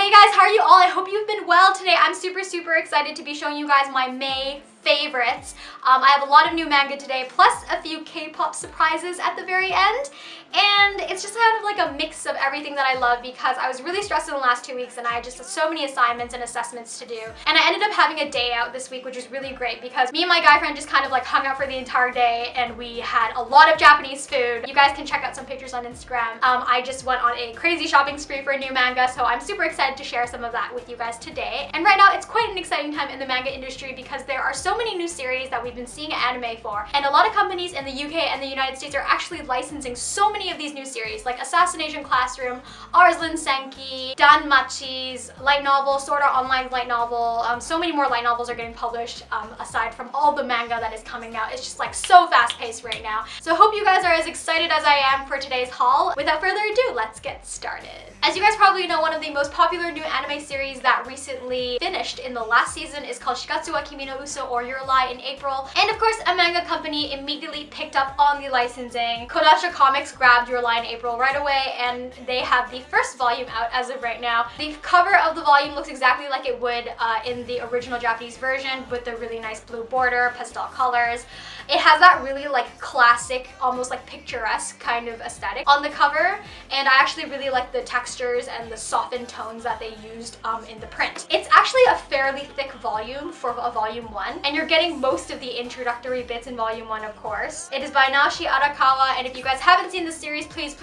Hey guys, how are you all? I hope you've been well today. I'm super excited to be showing you guys my May favorites. I have a lot of new manga today, plus a few K-pop surprises at the very end. And it's just kind of like a mix of everything that I love because I was really stressed in the last 2 weeks and I just had so many assignments and assessments to do. And I ended up having a day out this week, which was really great because me and my guy friend just kind of like hung out for the entire day and we had a lot of Japanese food. You guys can check out some pictures on Instagram. I just went on a crazy shopping spree for a new manga, so I'm super excited to share some of that with you guys today. And right now it's quite an exciting time in the manga industry because there are so many new series that we've been seeing anime for. And a lot of companies in the UK and the United States are actually licensing so many of these new series like Assassination Classroom, Arslan Senki, Danmachi's light novel, Sword Art Online's light novel. So many more light novels are getting published aside from all the manga that is coming out. It's just like so fast paced right now. So I hope you guys are as excited as I am for today's haul. Without further ado, let's get started. As you guys probably know, one of the most popular new anime series that recently finished in the last season is called Shigatsu wa Kimi no Uso, or Your Lie, in April. And of course, a manga company immediately picked up on the licensing. Kodansha Comics grabbed Your Lie in April right away, and they have the first volume out as of right now. The cover of the volume looks exactly like it would in the original Japanese version, with the really nice blue border, pastel colors. It has that really like classic, almost like picturesque kind of aesthetic on the cover, and I actually really like the textures and the softened tones that they used in the print. It's actually a fairly thick volume for a volume 1, and you're getting most of the introductory bits in volume 1, of course. It is by Naoshi Arakawa, and if you guys haven't seen this series, please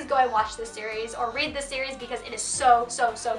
go and watch this series or read this series because it is so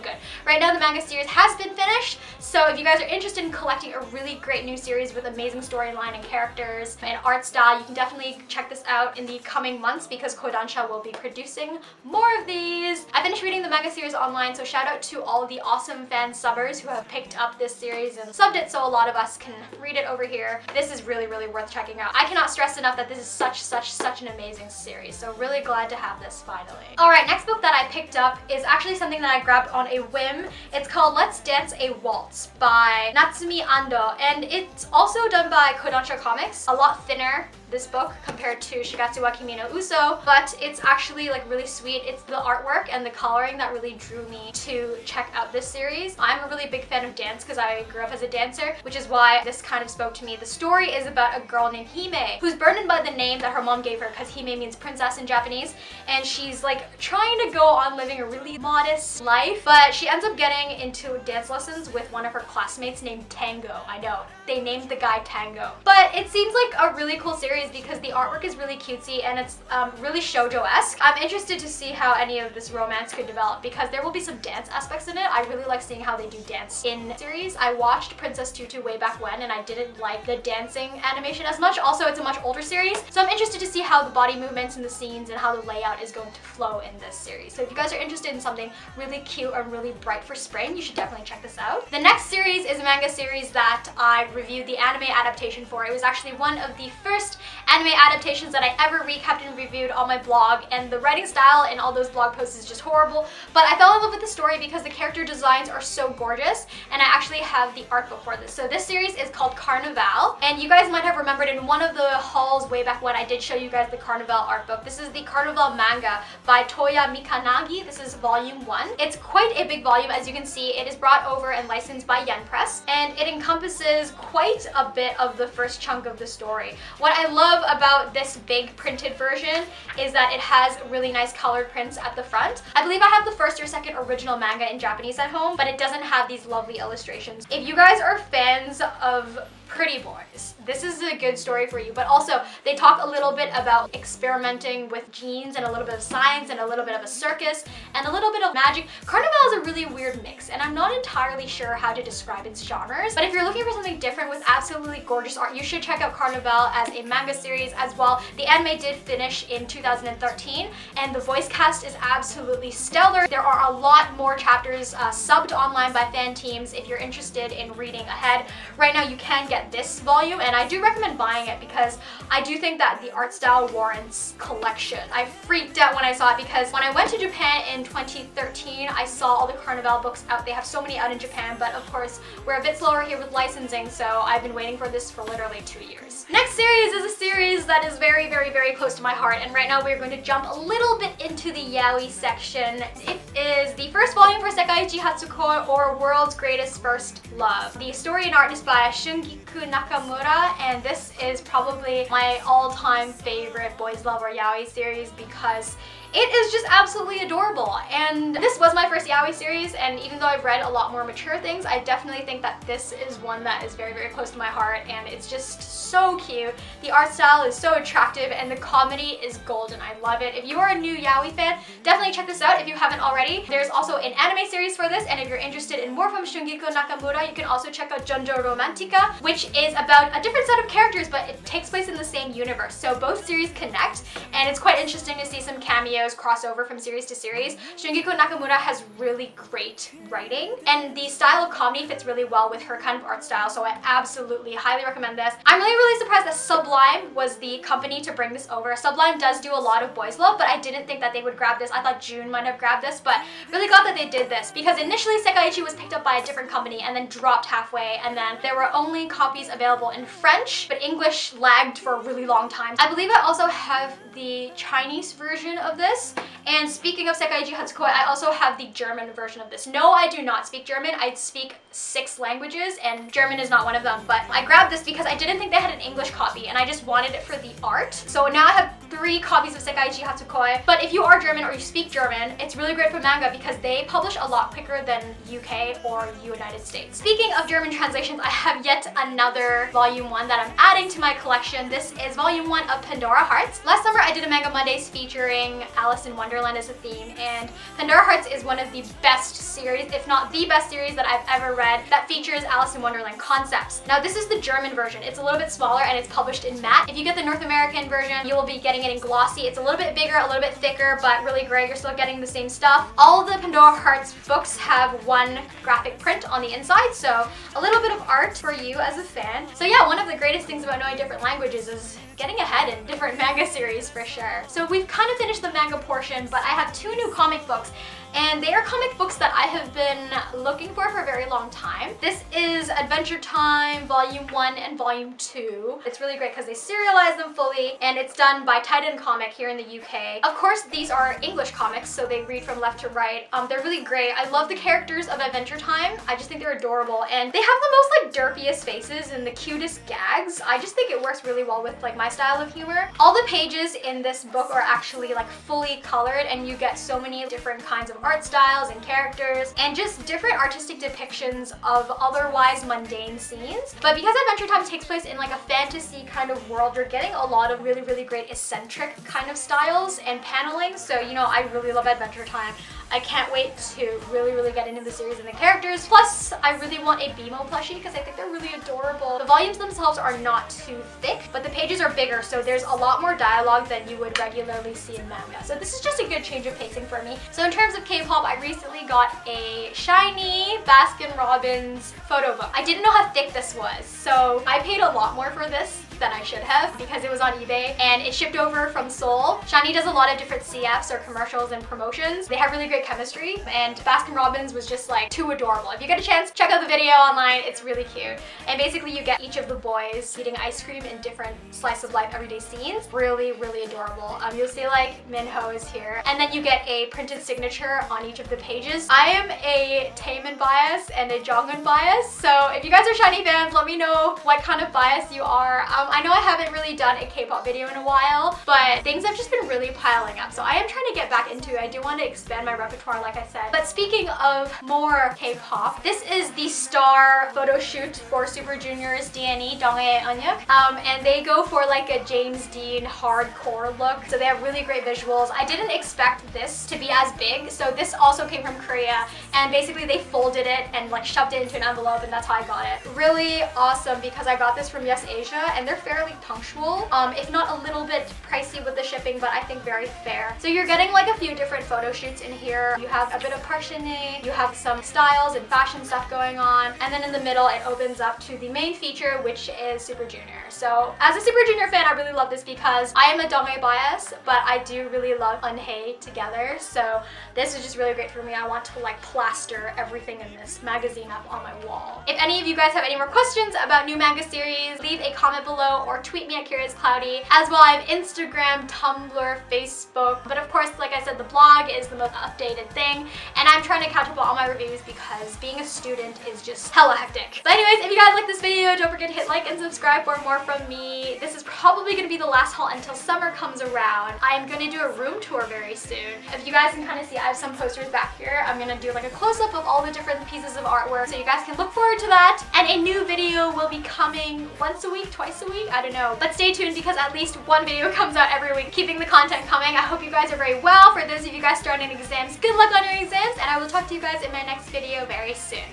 good. Right now the manga series has been finished, so if you guys are interested in collecting a really great new series with amazing storyline and characters and art style, you can definitely check this out in the coming months because Kodansha will be producing more of these. I finished reading the manga series online, so shout out to all of the awesome fan subbers who have picked up this series and subbed it so a lot of us can read it over here. This is really worth checking out. I cannot stress enough that this is such an amazing series, so really glad to have this finally. Alright, next book that I picked up is actually something that I grabbed on a whim. It's called Let's Dance a Waltz by Natsumi Ando, and it's also done by Kodansha Comics. A lot thinner, this book, compared to Shigatsu wa Kimi no Uso, but it's actually like really sweet. It's the artwork and the coloring that really drew me to check out this series. I'm a really big fan of dance because I grew up as a dancer, which is why this kind of spoke to me. The story is about a girl named Hime who's burdened by the name that her mom gave her because Hime means princess in Japanese, and she's like trying to go on living a really modest life, but she ends up getting into dance lessons with one of her classmates named Tango. I know, they named the guy Tango. But it seems like a really cool series because the artwork is really cutesy and it's really shoujo-esque. I'm interested to see how any of this romance could develop because there will be some dance aspects in it. I really like seeing how they do dance in the series. I watched Princess Tutu way back when and I didn't like the dancing animation as much. Also, it's a much older series, so I'm interested to see how the body movements and the scenes and how the layout is going to flow in this series. So if you guys are interested in something really cute and really bright for spring, you should definitely check this out. The next series is a manga series that I reviewed the anime adaptation for. It was actually one of the first anime adaptations that I ever recapped and reviewed on my blog, and the writing style in all those blog posts is just horrible, but I fell in love with the story because the character designs are so gorgeous, and I actually have the art book for this. So this series is called Karneval, and you guys might have remembered in one of the hauls way back when I did show you guys the Karneval art book. This is the Karneval manga by Toya Mikanagi. This is volume 1. It's quite a big volume, as you can see. It is brought over and licensed by Yen Press, and it encompasses quite a bit of the first chunk of the story. What I love about this big printed version is that it has really nice colored prints at the front. I believe I have the first or second original manga in Japanese at home, but it doesn't have these lovely illustrations. If you guys are fans of pretty boys, this is a good story for you, but also they talk a little bit about experimenting with genes and a little bit of science and a little bit of a circus and a little bit of magic. Karneval is a really weird mix, and I'm not entirely sure how to describe its genres, but if you're looking for something different with absolutely gorgeous art, you should check out Karneval as a manga series as well. The anime did finish in 2013, and the voice cast is absolutely stellar. There are a lot more chapters subbed online by fan teams if you're interested in reading ahead. Right now you can get this volume, and I do recommend buying it because I do think that the art style warrants collection. I freaked out when I saw it because when I went to Japan in 2013, I saw all the Karneval books out. They have so many out in Japan, but of course we're a bit slower here with licensing, so I've been waiting for this for literally 2 years. Next series is a series that is very, very, very close to my heart, and right now we're going to jump a little bit into the yaoi section. It is the first volume for Sekaiichi Hatsukoi, or World's Greatest First Love. The story and art is by Shungiku Nakamura, and this is probably my all-time favorite boys love or yaoi series because it is just absolutely adorable. And this was my first yaoi series, and even though I've read a lot more mature things, I definitely think that this is one that is very, very close to my heart, and it's just so cute. The art style is so attractive, and the comedy is golden. I love it. If you are a new yaoi fan, definitely check this out if you haven't already. There's also an anime series for this, and if you're interested in more from Shungiku Nakamura, you can also check out Junjo Romantica, which is about a different set of characters, but it takes place in the same universe. So both series connect, and it's quite interesting to see some cameos crossover from series to series. Shungiku Nakamura has really great writing, and the style of comedy fits really well with her kind of art style, so I absolutely highly recommend this. I'm really surprised that Sublime was the company to bring this over. Sublime does do a lot of boys love, but I didn't think that they would grab this. I thought June might have grabbed this, but really glad that they did this, because initially Sekaiichi was picked up by a different company and then dropped halfway, and then there were only copies available in French, but English lagged for a really long time. I believe I also have the Chinese version of this. And speaking of Sekaiichi Hatsukoi, I also have the German version of this. No, I do not speak German. I speak 6 languages, and German is not one of them. But I grabbed this because I didn't think they had an English copy, and I just wanted it for the art. So now I have 3 copies of Sekaiichi Hatsukoi. But if you are German or you speak German, it's really great for manga because they publish a lot quicker than UK or United States. Speaking of German translations, I have yet another volume 1 that I'm adding to my collection. This is volume 1 of Pandora Hearts. Last summer I did a Manga Mondays featuring Alice in Wonderland as a theme, and Pandora Hearts is one of the best series, if not the best series that I've ever read that features Alice in Wonderland concepts. Now this is the German version. It's a little bit smaller and it's published in matte. If you get the North American version, you will be getting it in glossy. It's a little bit bigger, a little bit thicker, but really great. You're still getting the same stuff. All of the Pandora Hearts books have one graphic print on the inside, so a little bit of art for you as a fan. So yeah, one of the greatest things about knowing different languages is getting ahead in different manga series for sure. So we've kind of finished the manga portion, but I have 2 new comic books, and they are comic books that I have been looking for a very long time. This is Adventure Time Volume 1 and Volume 2. It's really great because they serialize them fully, and it's done by Titan Comic here in the UK. Of course, these are English comics, so they read from left to right. They're really great. I love the characters of Adventure Time. I just think they're adorable, and they have the most like derpiest faces and the cutest gags. I just think it works really well with like my style of humor. All the pages in this book are actually like fully colored, and you get so many different kinds of art styles and characters and just different artistic depictions of otherwise mundane scenes. But because Adventure Time takes place in like a fantasy kind of world, you're getting a lot of really great eccentric kind of styles and paneling. So you know, I really love Adventure Time. I can't wait to really get into the series and the characters. Plus, I really want a BMO plushie because I think they're really adorable. The volumes themselves are not too thick, but the pages are bigger, so there's a lot more dialogue than you would regularly see in manga. So this is just a good change of pacing for me. So in terms of K-pop, I recently got a shiny Baskin-Robbins photo book. I didn't know how thick this was, so I paid a lot more for this than I should have because it was on eBay and it shipped over from Seoul. Shiny does a lot of different CFs or commercials and promotions. They have really great chemistry, and Baskin-Robbins was just like too adorable. If you get a chance, check out the video online. It's really cute. And basically you get each of the boys eating ice cream in different slice of life everyday scenes. Really adorable. You'll see like Minho is here, and then you get a printed signature on each of the pages. I am a Taemin bias and a Jonghyun bias, so if you guys are Shiny fans, let me know what kind of bias you are. I know I haven't really done a K-pop video in a while, but things have just been really piling up, so I am trying to get back into it. I do want to expand my repertoire, like I said. But speaking of more K-pop, this is the star photo shoot for Super Junior's DNE, Donghae Eunhyuk, and they go for like a James Dean hardcore look, so they have really great visuals. I didn't expect this to be as big, so this also came from Korea, and basically they folded it and like shoved it into an envelope, and that's how I got it. Really awesome because I got this from Yes Asia, and their fairly punctual, if not a little bit pricey with the shipping, but I think very fair. So you're getting like a few different photo shoots in here. You have a bit of parchené, you have some styles and fashion stuff going on, and then in the middle it opens up to the main feature, which is Super Junior. So as a Super Junior fan, I really love this because I am a Donghae bias, but I do really love Unhae together. So this is just really great for me. I want to like plaster everything in this magazine up on my wall. If any of you guys have any more questions about new manga series, leave a comment below or tweet me at CuriousCloudy. As well, I have Instagram, Tumblr, Facebook, but of course, like I said, the blog is the most updated thing, and I'm trying to catch up on all my reviews because being a student is just hella hectic. So anyways, if you guys like this video, don't forget to hit like and subscribe for more from me. This is probably going to be the last haul until summer comes around. I'm going to do a room tour very soon. If you guys can kind of see, I have some posters back here. I'm going to do like a close-up of all the different pieces of artwork, so you guys can look forward to that. And a new video will be coming once a week, twice a week, I don't know. But stay tuned because at least one video comes out every week, keeping the content coming. I hope you guys are very well. For those of you guys starting exams, good luck on your exams, and I will talk to you guys in my next video very soon.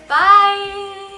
Bye!